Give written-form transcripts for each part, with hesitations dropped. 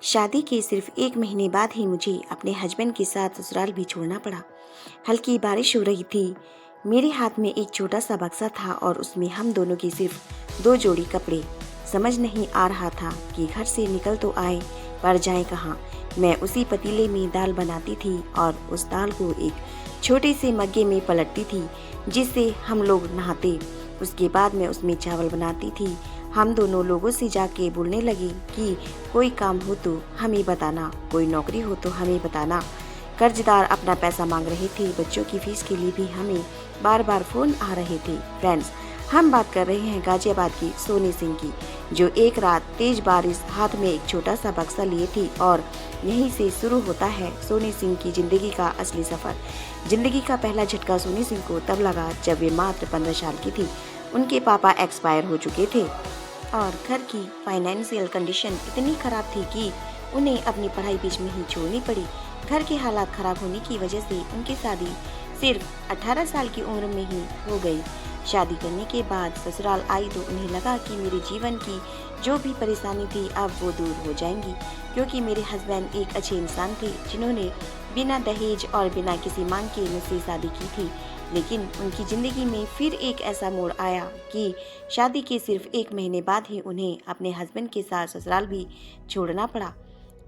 शादी के सिर्फ 1 महीने बाद ही मुझे अपने हस्बैंड के साथ ससुराल भी छोड़ना पड़ा। हल्की बारिश हो रही थी। मेरे हाथ में एक छोटा सा बक्सा था और उसमें हम दोनों के सिर्फ 2 जोड़ी कपड़े। समझ नहीं आ रहा था कि घर से निकल तो आए पर जाए कहाँ। मैं उसी पतीले में दाल बनाती थी और उस दाल को एक छोटे से मग्गे में पलटती थी जिससे हम लोग नहाते। उसके बाद मैं उसमें चावल बनाती थी। हम दोनों लोगों से जाके बोलने लगे कि कोई काम हो तो हमें बताना, कोई नौकरी हो तो हमें बताना। कर्जदार अपना पैसा मांग रहे थे, बच्चों की फीस के लिए भी हमें बार बार फोन आ रहे थे। फ्रेंड्स, हम बात कर रहे हैं गाजियाबाद की सोनी सिंह की, जो एक रात तेज बारिश हाथ में एक छोटा सा बक्सा लिए थी। और यहीं से शुरू होता है सोनी सिंह की जिंदगी का असली सफर। जिंदगी का पहला झटका सोनी सिंह को तब लगा जब वे मात्र 15 साल की थी। उनके पापा एक्सपायर हो चुके थे और घर की फाइनेंशियल कंडीशन इतनी खराब थी कि उन्हें अपनी पढ़ाई बीच में ही छोड़नी पड़ी। घर के हालात खराब होने की वजह से उनकी शादी सिर्फ 18 साल की उम्र में ही हो गई। शादी करने के बाद ससुराल आई तो उन्हें लगा कि मेरे जीवन की जो भी परेशानी थी अब वो दूर हो जाएंगी, क्योंकि मेरे हस्बैंड एक अच्छे इंसान थे जिन्होंने बिना दहेज और बिना किसी मांग के मुझसे शादी की थी। लेकिन उनकी जिंदगी में फिर एक ऐसा मोड़ आया कि शादी के सिर्फ 1 महीने बाद ही उन्हें अपने हस्बैंड के साथ ससुराल भी छोड़ना पड़ा।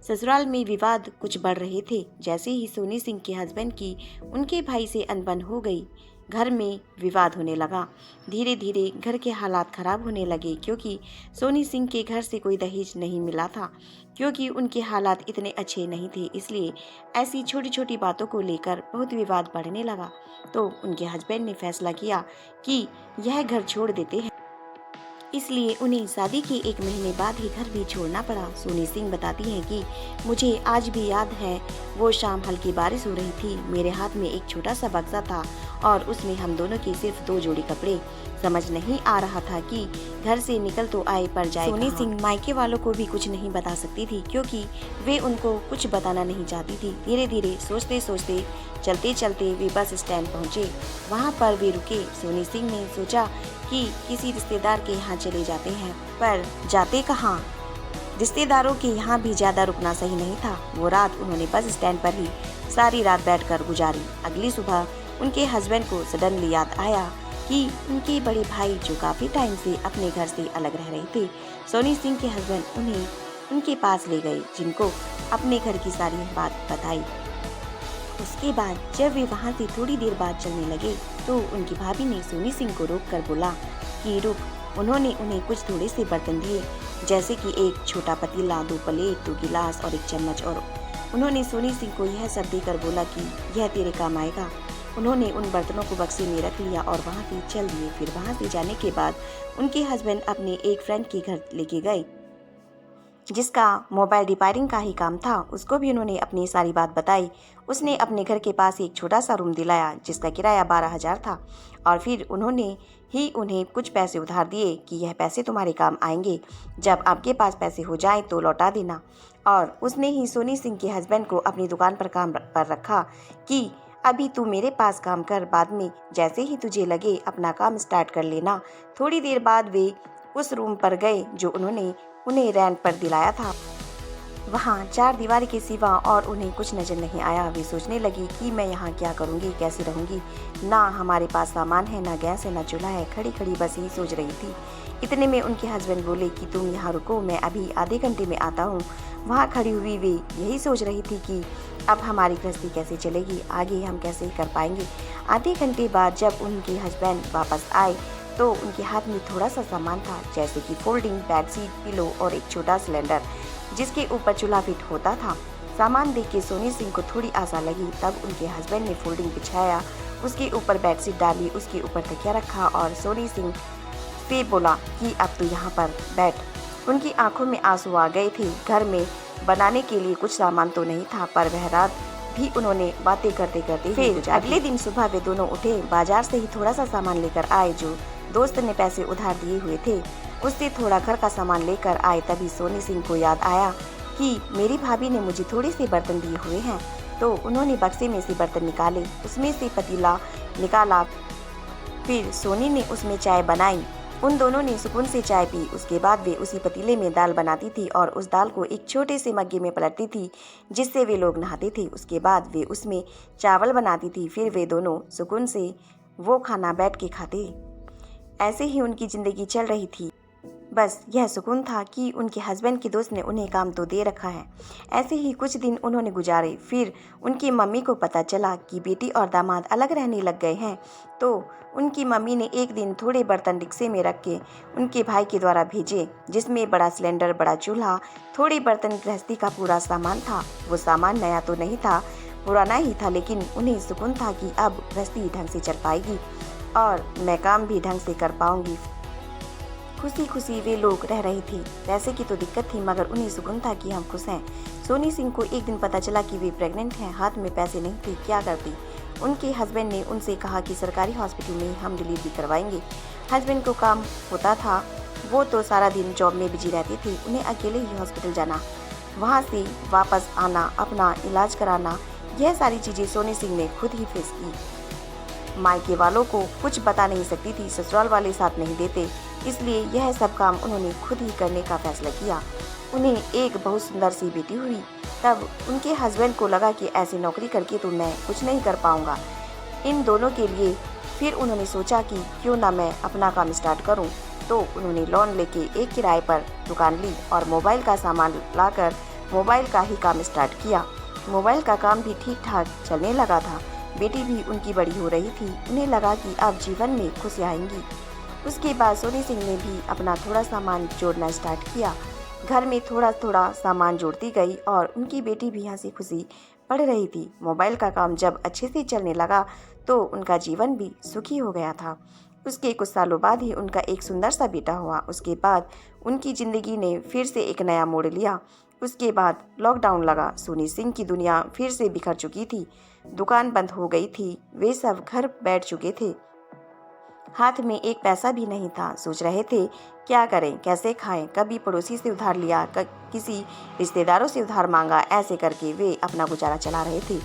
ससुराल में विवाद कुछ बढ़ रहे थे। जैसे ही सोनी सिंह के हस्बैंड की उनके भाई से अनबन हो गई, घर में विवाद होने लगा। धीरे धीरे घर के हालात खराब होने लगे, क्योंकि सोनी सिंह के घर से कोई दहेज नहीं मिला था, क्योंकि उनके हालात इतने अच्छे नहीं थे। इसलिए ऐसी छोटी छोटी बातों को लेकर बहुत विवाद बढ़ने लगा। तो उनके हस्बैंड ने फैसला किया कि यह घर छोड़ देते हैं। इसलिए उन्हें शादी के 1 महीने बाद ही घर भी छोड़ना पड़ा। सोनी सिंह बताती हैं कि मुझे आज भी याद है, वो शाम हल्की बारिश हो रही थी। मेरे हाथ में एक छोटा सा बक्सा था और उसमें हम दोनों के सिर्फ 2 जोड़ी कपड़े। समझ नहीं आ रहा था कि घर से निकल तो आए पर जाए सोनी सिंह मायके वालों को भी कुछ नहीं बता सकती थी, क्योंकि वे उनको कुछ बताना नहीं चाहती थी। धीरे धीरे सोचते सोचते चलते चलते वे बस स्टैंड पहुँचे। वहाँ पर वे रुके। सोनी सिंह ने सोचा कि किसी रिश्तेदार के यहाँ चले जाते हैं, पर जाते कहाँ। रिश्तेदारों के यहाँ भी ज्यादा रुकना सही नहीं था। वो रात उन्होंने बस स्टैंड पर ही सारी रात बैठकर गुजारी। अगली सुबह उनके हस्बैंड को सडनली याद आया कि उनके बड़े भाई जो काफी टाइम से अपने घर से अलग रह रहे थे, सोनी सिंह के हस्बैंड उन्हें उनके पास ले गए, जिनको अपने घर की सारी बात बताई। उसके बाद जब वे वहाँ से थोड़ी देर बाद चलने लगे तो उनकी भाभी ने सोनी सिंह को रोक कर बोला कि रुक। उन्होंने उन्हें कुछ थोड़े से बर्तन दिए, जैसे कि एक छोटा पतीला, 2 प्लेट, 2 गिलास और एक चम्मच। और उन्होंने सोनी सिंह को यह सब देकर बोला कि यह तेरे काम आएगा। उन्होंने उन बर्तनों को बक्से में रख लिया और वहाँ से चल दिए। फिर वहाँ से जाने के बाद उनके हस्बैंड अपने एक फ्रेंड के घर लेके गए, जिसका मोबाइल रिपेयरिंग का ही काम था। उसको भी उन्होंने अपनी सारी बात बताई। उसने अपने घर के पास एक छोटा सा रूम दिलाया जिसका किराया 12,000 था, और फिर उन्होंने ही उन्हें कुछ पैसे उधार दिए कि यह पैसे तुम्हारे काम आएंगे, जब आपके पास पैसे हो जाएं तो लौटा देना। और उसने ही सोनी सिंह के हस्बैंड को अपनी दुकान पर काम पर रखा कि अभी तू मेरे पास काम कर, बाद में जैसे ही तुझे लगे अपना काम स्टार्ट कर लेना। थोड़ी देर बाद वे उस रूम पर गए जो उन्होंने उन्हें रेंट पर दिलाया था। वहाँ 4 दीवार के सिवा और उन्हें कुछ नजर नहीं आया। वे सोचने लगी कि मैं यहाँ क्या करूँगी, कैसे रहूँगी। ना हमारे पास सामान है, ना गैस है, ना चूल्हा है। खड़ी खड़ी बस यही सोच रही थी। इतने में उनके हस्बैंड बोले कि तुम यहाँ रुको, मैं अभी आधे घंटे में आता हूँ। वहाँ खड़ी हुई वे यही सोच रही थी कि अब हमारी गृहस्थी कैसे चलेगी, आगे हम कैसे कर पाएंगे। आधे घंटे बाद जब उनके हस्बैंड वापस आए तो उनके हाथ में थोड़ा सा सामान था, जैसे कि फोल्डिंग बेडशीट, पिलो और एक छोटा सिलेंडर जिसके ऊपर चूल्हा फिट होता था। सामान देख के सोनी सिंह को थोड़ी आशा लगी। तब उनके हस्बैंड ने फोल्डिंग बिछाया, उसके ऊपर बेडशीट डाली, उसके ऊपर तकिया रखा और सोनी सिंह से बोला कि अब तो यहाँ पर बैठ। उनकी आंखों में आंसू आ गए थे। घर में बनाने के लिए कुछ सामान तो नहीं था, पर वह रात भी उन्होंने बातें करते करते फिर अगले दिन सुबह वे दोनों उठे। बाजार से ही थोड़ा सा सामान लेकर आए जो दोस्त ने पैसे उधार दिए हुए थे, उससे थोड़ा घर का सामान लेकर आए। तभी सोनी सिंह को याद आया कि मेरी भाभी ने मुझे थोड़े से बर्तन दिए हुए हैं। तो उन्होंने बक्से में से बर्तन निकाले, उसमें से पतीला निकाला। फिर सोनी ने उसमें चाय बनाई उन दोनों ने सुकून से चाय पी। उसके बाद वे उसी पतीले में दाल बनाती थी और उस दाल को एक छोटे से मग्गे में पलटती थी जिससे वे लोग नहाते थे। उसके बाद वे उसमें चावल बनाती थी। फिर वे दोनों सुकून से वो खाना बैठ के खाते। ऐसे ही उनकी ज़िंदगी चल रही थी। बस यह सुकून था कि उनके हस्बैंड के दोस्त ने उन्हें काम तो दे रखा है। ऐसे ही कुछ दिन उन्होंने गुजारे। फिर उनकी मम्मी को पता चला कि बेटी और दामाद अलग रहने लग गए हैं। तो उनकी मम्मी ने एक दिन थोड़े बर्तन रिक्शे में रख के उनके भाई के द्वारा भेजे, जिसमें बड़ा सिलेंडर, बड़ा चूल्हा, थोड़े बर्तन, गृहस्थी का पूरा सामान था। वो सामान नया तो नहीं था, पुराना ही था, लेकिन उन्हें सुकून था कि अब गृहस्थी ढंग से चल पाएगी और मैं काम भी ढंग से कर पाऊंगी। खुशी खुशी वे लोग रह रही थी। पैसे की तो दिक्कत थी, मगर उन्हें सुकून था कि हम खुश हैं। सोनी सिंह को एक दिन पता चला कि वे प्रेग्नेंट हैं। हाथ में पैसे नहीं थे, क्या करती। उनके हस्बैंड ने उनसे कहा कि सरकारी हॉस्पिटल में हम डिलीवरी करवाएंगे। हस्बैंड को काम होता था, वो तो सारा दिन जॉब में बिजी रहती थी। उन्हें अकेले ही हॉस्पिटल जाना, वहाँ से वापस आना, अपना इलाज कराना, यह सारी चीज़ें सोनी सिंह ने खुद ही फेस की। मायके वालों को कुछ बता नहीं सकती थी, ससुराल वाले साथ नहीं देते, इसलिए यह सब काम उन्होंने खुद ही करने का फैसला किया। उन्हें एक बहुत सुंदर सी बेटी हुई। तब उनके हस्बैंड को लगा कि ऐसी नौकरी करके तो मैं कुछ नहीं कर पाऊंगा इन दोनों के लिए। फिर उन्होंने सोचा कि क्यों ना मैं अपना काम स्टार्ट करूं। तो उन्होंने लोन लेके एक किराए पर दुकान ली और मोबाइल का सामान लाकर मोबाइल का ही काम स्टार्ट किया। मोबाइल का काम भी ठीक ठाक चलने लगा था। बेटी भी उनकी बड़ी हो रही थी। उन्हें लगा कि अब जीवन में खुशियाँ आएंगी। उसके बाद सोनी सिंह ने भी अपना थोड़ा सामान जोड़ना स्टार्ट किया। घर में थोड़ा थोड़ा सामान जोड़ती गई और उनकी बेटी भी हंसी खुशी पढ़ रही थी। मोबाइल का काम जब अच्छे से चलने लगा तो उनका जीवन भी सुखी हो गया था। उसके कुछ सालों बाद ही उनका एक सुंदर सा बेटा हुआ। उसके बाद उनकी ज़िंदगी ने फिर से एक नया मोड़ लिया। उसके बाद लॉकडाउन लगा। सोनी सिंह की दुनिया फिर से बिखर चुकी थी। दुकान बंद हो गई थी। वे सब घर बैठ चुके थे। हाथ में एक पैसा भी नहीं था। सोच रहे थे क्या करें, कैसे खाएं। कभी पड़ोसी से उधार लिया, किसी रिश्तेदारों से उधार मांगा। ऐसे करके वे अपना गुजारा चला रहे थे।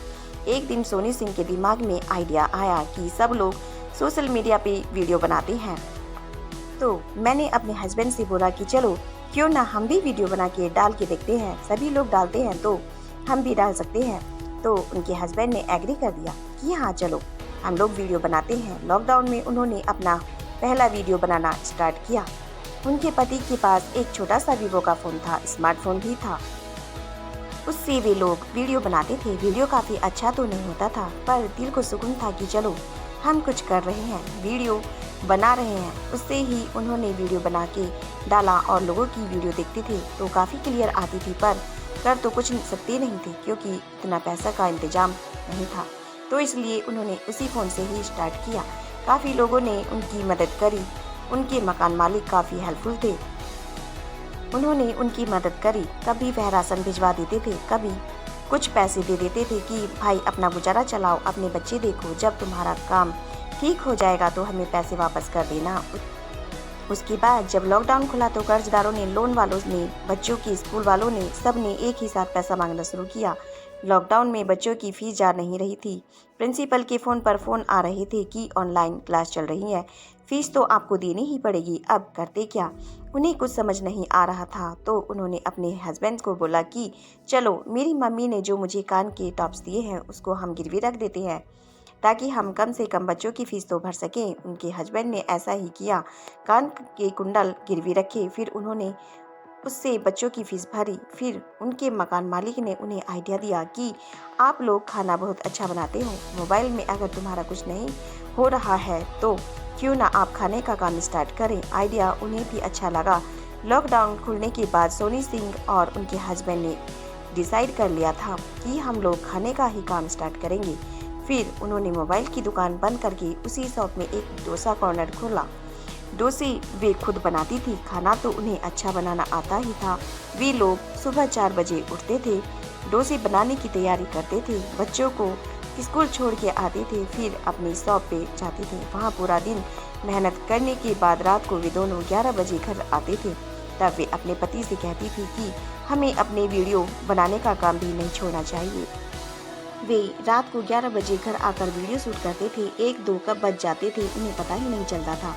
एक दिन सोनी सिंह के दिमाग में आइडिया आया कि सब लोग सोशल मीडिया पे वीडियो बनाते हैं, तो मैंने अपने हस्बैंड से बोला कि चलो क्यों ना हम भी वीडियो बना के डाल के देखते हैं। सभी लोग डालते हैं तो हम भी डाल सकते हैं। तो उनके हस्बैंड ने एग्री कर दिया कि हाँ चलो हम लोग वीडियो बनाते हैं। लॉकडाउन में उन्होंने अपना पहला वीडियो बनाना स्टार्ट किया। उनके पति के पास एक छोटा सा वीवो का फ़ोन था, स्मार्टफोन भी था। उससे वे लोग वीडियो बनाते थे। वीडियो काफ़ी अच्छा तो नहीं होता था, पर दिल को सुकून था कि चलो हम कुछ कर रहे हैं, वीडियो बना रहे हैं। उससे ही उन्होंने वीडियो बना के डाला और लोगों की वीडियो देखते थे तो काफ़ी क्लियर आती थी, पर कर तो कुछ सकते नहीं थे क्योंकि इतना पैसा का इंतजाम नहीं था। तो इसलिए उन्होंने उसी फ़ोन से ही स्टार्ट किया। काफ़ी लोगों ने उनकी मदद करी। उनके मकान मालिक काफ़ी हेल्पफुल थे। उन्होंने उनकी मदद करी। कभी वह राशन भिजवा देते थे, कभी कुछ पैसे दे देते थे कि भाई अपना गुजारा चलाओ, अपने बच्चे देखो, जब तुम्हारा काम ठीक हो जाएगा तो हमें पैसे वापस कर देना। उसके बाद जब लॉकडाउन खुला तो कर्जदारों ने, लोन वालों ने, बच्चों की स्कूल वालों ने, सब ने एक ही साथ पैसा मांगना शुरू किया। लॉकडाउन में बच्चों की फीस जा नहीं रही थी। प्रिंसिपल के फ़ोन पर फ़ोन आ रहे थे कि ऑनलाइन क्लास चल रही है, फीस तो आपको देनी ही पड़ेगी। अब करते क्या? उन्हें कुछ समझ नहीं आ रहा था। तो उन्होंने अपने हस्बैंड को बोला कि चलो मेरी मम्मी ने जो मुझे कान के टॉप्स दिए हैं उसको हम गिरवी रख देते हैं, ताकि हम कम से कम बच्चों की फ़ीस तो भर सकें। उनके हस्बैंड ने ऐसा ही किया, कान के कुंडल गिरवी रखे। फिर उन्होंने उससे बच्चों की फ़ीस भरी। फिर उनके मकान मालिक ने उन्हें आइडिया दिया कि आप लोग खाना बहुत अच्छा बनाते हो, मोबाइल में अगर तुम्हारा कुछ नहीं हो रहा है तो क्यों ना आप खाने का काम स्टार्ट करें। आइडिया उन्हें भी अच्छा लगा। लॉकडाउन खुलने के बाद सोनी सिंह और उनके हस्बैंड ने डिसाइड कर लिया था कि हम लोग खाने का ही काम स्टार्ट करेंगे। फिर उन्होंने मोबाइल की दुकान बंद करके उसी शॉप में एक डोसा कॉर्नर खोला। डोसे वे खुद बनाती थी। खाना तो उन्हें अच्छा बनाना आता ही था। वे लोग सुबह 4 बजे उठते थे, डोसे बनाने की तैयारी करते थे, बच्चों को स्कूल छोड़ के आते थे, फिर अपनी शॉप पे जाते थे। वहाँ पूरा दिन मेहनत करने के बाद रात को वे दोनों 11 बजे घर आते थे। तब वे अपने पति से कहती थी कि हमें अपने वीडियो बनाने का काम भी नहीं छोड़ना चाहिए। वे रात को 11 बजे घर आकर वीडियो शूट करते थे। 1-2 कब बज जाते थे उन्हें पता ही नहीं चलता था।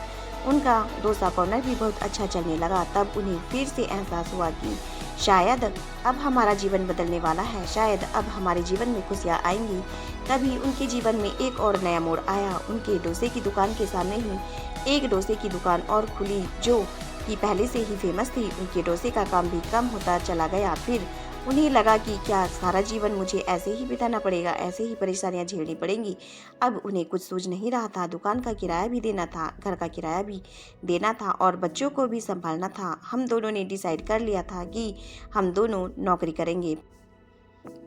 उनका डोसा कॉर्नर भी बहुत अच्छा चलने लगा। तब उन्हें फिर से एहसास हुआ कि शायद अब हमारा जीवन बदलने वाला है, शायद अब हमारे जीवन में खुशियाँ आएंगी। तभी उनके जीवन में एक और नया मोड़ आया। उनके डोसे की दुकान के सामने ही एक डोसे की दुकान और खुली जो कि पहले से ही फेमस थी। उनके डोसे का काम भी कम होता चला गया। फिर उन्हें लगा कि क्या सारा जीवन मुझे ऐसे ही बिताना पड़ेगा, ऐसे ही परेशानियां झेलनी पड़ेंगी। अब उन्हें कुछ सूझ नहीं रहा था। दुकान का किराया भी देना था, घर का किराया भी देना था और बच्चों को भी संभालना था। हम दोनों ने डिसाइड कर लिया था कि हम दोनों नौकरी करेंगे,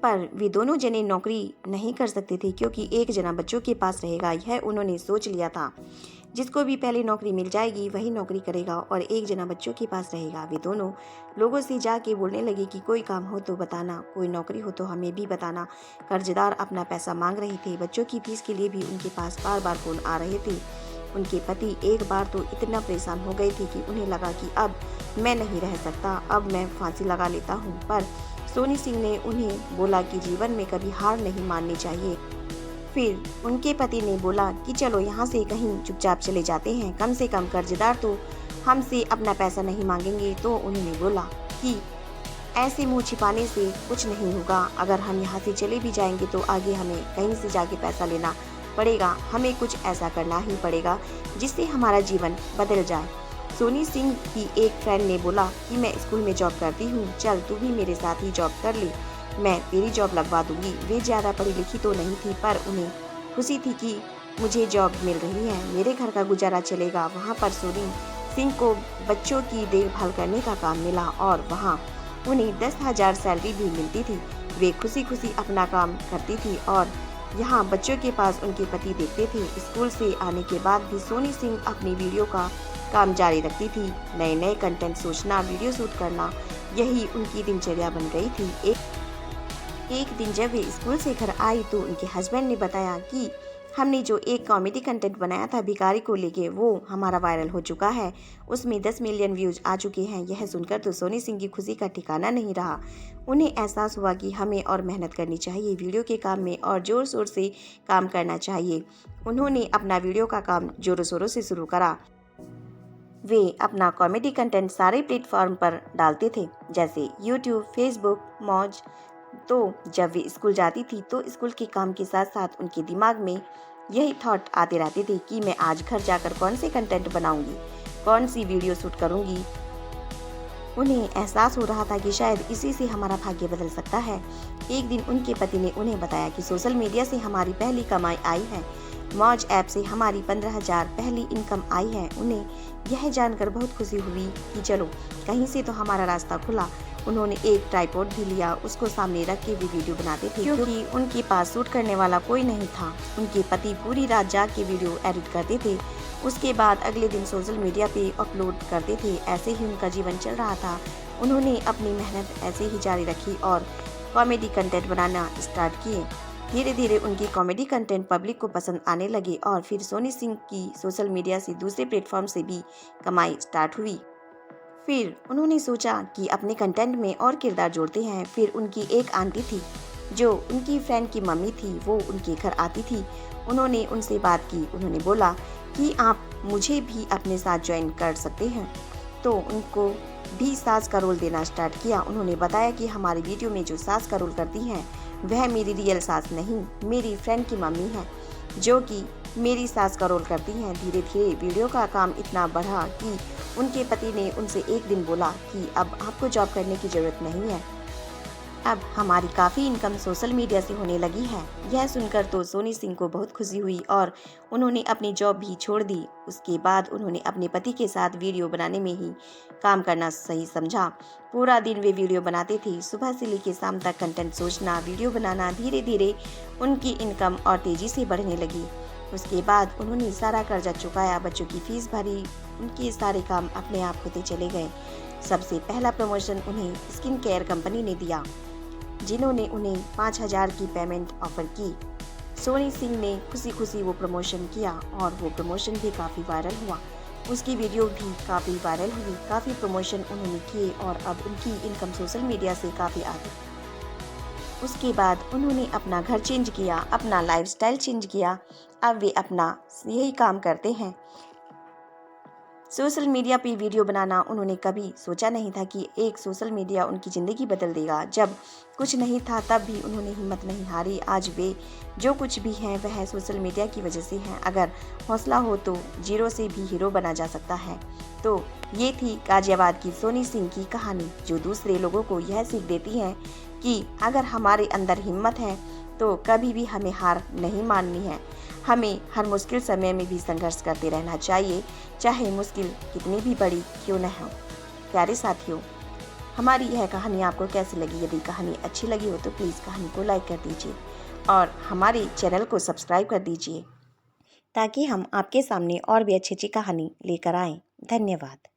पर वे दोनों जने नौकरी नहीं कर सकते थे क्योंकि एक जना बच्चों के पास रहेगा, यह उन्होंने सोच लिया था। जिसको भी पहले नौकरी मिल जाएगी वही नौकरी करेगा और एक जना बच्चों के पास रहेगा। वे दोनों लोगों से जाके बोलने लगे कि कोई काम हो तो बताना, कोई नौकरी हो तो हमें भी बताना। कर्जदार अपना पैसा मांग रहे थे। बच्चों की फीस के लिए भी उनके पास बार बार फोन आ रहे थे। उनके पति एक बार तो इतना परेशान हो गए थे कि उन्हें लगा कि अब मैं नहीं रह सकता, अब मैं फांसी लगा लेता हूँ। पर सोनी सिंह ने उन्हें बोला कि जीवन में कभी हार नहीं माननी चाहिए। फिर उनके पति ने बोला कि चलो यहाँ से कहीं चुपचाप चले जाते हैं, कम से कम कर्जदार तो हमसे अपना पैसा नहीं मांगेंगे। तो उन्होंने बोला कि ऐसे मुंह छिपाने से कुछ नहीं होगा, अगर हम यहाँ से चले भी जाएंगे तो आगे हमें कहीं से जाके पैसा लेना पड़ेगा, हमें कुछ ऐसा करना ही पड़ेगा जिससे हमारा जीवन बदल जाए। सोनी सिंह की एक फ्रेंड ने बोला कि मैं स्कूल में जॉब करती हूँ, चल तू भी मेरे साथ ही जॉब कर ले, मैं तेरी जॉब लगवा दूंगी। वे ज़्यादा पढ़ी लिखी तो नहीं थी पर उन्हें खुशी थी कि मुझे जॉब मिल रही है, मेरे घर का गुजारा चलेगा। वहाँ पर सोनी सिंह को बच्चों की देखभाल करने का काम मिला और वहाँ उन्हें 10,000 सैलरी भी मिलती थी। वे खुशी खुशी अपना काम करती थी और यहाँ बच्चों के पास उनके पति देखते थे। स्कूल से आने के बाद भी सोनी सिंह अपनी वीडियो का काम जारी रखती थी। नए नए कंटेंट सोचना, वीडियो शूट करना, यही उनकी दिनचर्या बन गई थी। एक दिन जब वे स्कूल से घर आई तो उनके हस्बैंड ने बताया कि हमने जो एक कॉमेडी कंटेंट बनाया था भिखारी को लेके, वो हमारा वायरल हो चुका है, उसमें 10 मिलियन व्यूज आ चुके हैं। यह सुनकर तो सोनी सिंह की खुशी का ठिकाना नहीं रहा। उन्हें एहसास हुआ कि हमें और मेहनत करनी चाहिए, वीडियो के काम में और जोर शोर से काम करना चाहिए। उन्होंने अपना वीडियो का काम जोरों शोरों से शुरू करा। वे अपना कॉमेडी कंटेंट सारे प्लेटफॉर्म पर डालते थे, जैसे यूट्यूब, फेसबुक, मौज। तो जब वे स्कूल जाती थी तो स्कूल के काम के साथ साथ उनके दिमाग में यही थॉट आते रहते थे कि मैं आज घर जाकर कौन से कंटेंट बनाऊंगी, कौन सी वीडियो शूट करूंगी। उन्हें एहसास हो रहा था कि शायद इसी से हमारा भाग्य बदल सकता है। एक दिन उनके पति ने उन्हें बताया कि सोशल मीडिया से हमारी पहली कमाई आई है, मौज ऐप से हमारी 15,000 पहली इनकम आई है। उन्हें यह जानकर बहुत खुशी हुई कि चलो कहीं से तो हमारा रास्ता खुला। उन्होंने एक ट्राइपॉड भी लिया, उसको सामने रख के भी वीडियो बनाते थे क्योंकि उनके पास शूट करने वाला कोई नहीं था। उनके पति पूरी रात जाग के वीडियो एडिट करते थे, उसके बाद अगले दिन सोशल मीडिया पे अपलोड करते थे। ऐसे ही उनका जीवन चल रहा था। उन्होंने अपनी मेहनत ऐसे ही जारी रखी और कॉमेडी कंटेंट बनाना स्टार्ट किए। धीरे धीरे उनकी कॉमेडी कंटेंट पब्लिक को पसंद आने लगे और फिर सोनी सिंह की सोशल मीडिया से दूसरे प्लेटफॉर्म से भी कमाई स्टार्ट हुई। फिर उन्होंने सोचा कि अपने कंटेंट में और किरदार जोड़ते हैं। फिर उनकी एक आंटी थी जो उनकी फ्रेंड की मम्मी थी, वो उनके घर आती थी। उन्होंने उनसे बात की। उन्होंने बोला कि आप मुझे भी अपने साथ ज्वाइन कर सकते हैं। तो उनको भी सास का रोल देना स्टार्ट किया। उन्होंने बताया कि हमारी वीडियो में जो सास का रोल करती हैं वह मेरी रियल सास नहीं, मेरी फ्रेंड की मम्मी है जो कि मेरी सास का रोल करती हैं। धीरे धीरे वीडियो का काम इतना बढ़ा कि उनके पति ने उनसे एक दिन बोला कि अब आपको जॉब करने की ज़रूरत नहीं है, अब हमारी काफ़ी इनकम सोशल मीडिया से होने लगी है। यह सुनकर तो सोनी सिंह को बहुत खुशी हुई और उन्होंने अपनी जॉब भी छोड़ दी। उसके बाद उन्होंने अपने पति के साथ वीडियो बनाने में ही काम करना सही समझा। पूरा दिन वे वीडियो बनाते थे, सुबह से लेकर शाम तक कंटेंट सोचना, वीडियो बनाना। धीरे धीरे उनकी इनकम और तेज़ी से बढ़ने लगी। उसके बाद उन्होंने सारा कर्जा चुकाया, बच्चों की फीस भरी, उनके सारे काम अपने आप होते चले गए। सबसे पहला प्रमोशन उन्हें स्किन केयर कंपनी ने दिया, जिन्होंने उन्हें 5,000 की पेमेंट ऑफर की। सोनी सिंह ने खुशी खुशी वो प्रमोशन किया और वो प्रमोशन भी काफ़ी वायरल हुआ। उसकी वीडियो भी काफ़ी वायरल हुई। काफ़ी प्रमोशन उन्होंने किए और अब उनकी इनकम सोशल मीडिया से काफ़ी आ गई। उसके बाद उन्होंने अपना घर चेंज किया, अपना लाइफस्टाइल चेंज किया। अब वे अपना यही काम करते हैं। सोशल मीडिया पे वीडियो बनाना उन्होंने कभी सोचा नहीं था कि एक सोशल मीडिया उनकी ज़िंदगी बदल देगा। जब कुछ नहीं था तब भी उन्होंने हिम्मत नहीं हारी। आज वे जो कुछ भी हैं वह सोशल मीडिया की वजह से हैं। अगर हौसला हो तो जीरो से भी हीरो बना जा सकता है। तो ये थी गाजियाबाद की सोनी सिंह की कहानी, जो दूसरे लोगों को यह सीख देती है कि अगर हमारे अंदर हिम्मत है तो कभी भी हमें हार नहीं माननी है। हमें हर मुश्किल समय में भी संघर्ष करते रहना चाहिए, चाहे मुश्किल कितनी भी बड़ी क्यों न हो। प्यारे साथियों, हमारी यह कहानी आपको कैसी लगी? यदि कहानी अच्छी लगी हो तो प्लीज़ कहानी को लाइक कर दीजिए और हमारे चैनल को सब्सक्राइब कर दीजिए, ताकि हम आपके सामने और भी अच्छी अच्छी कहानी लेकर आएँ। धन्यवाद।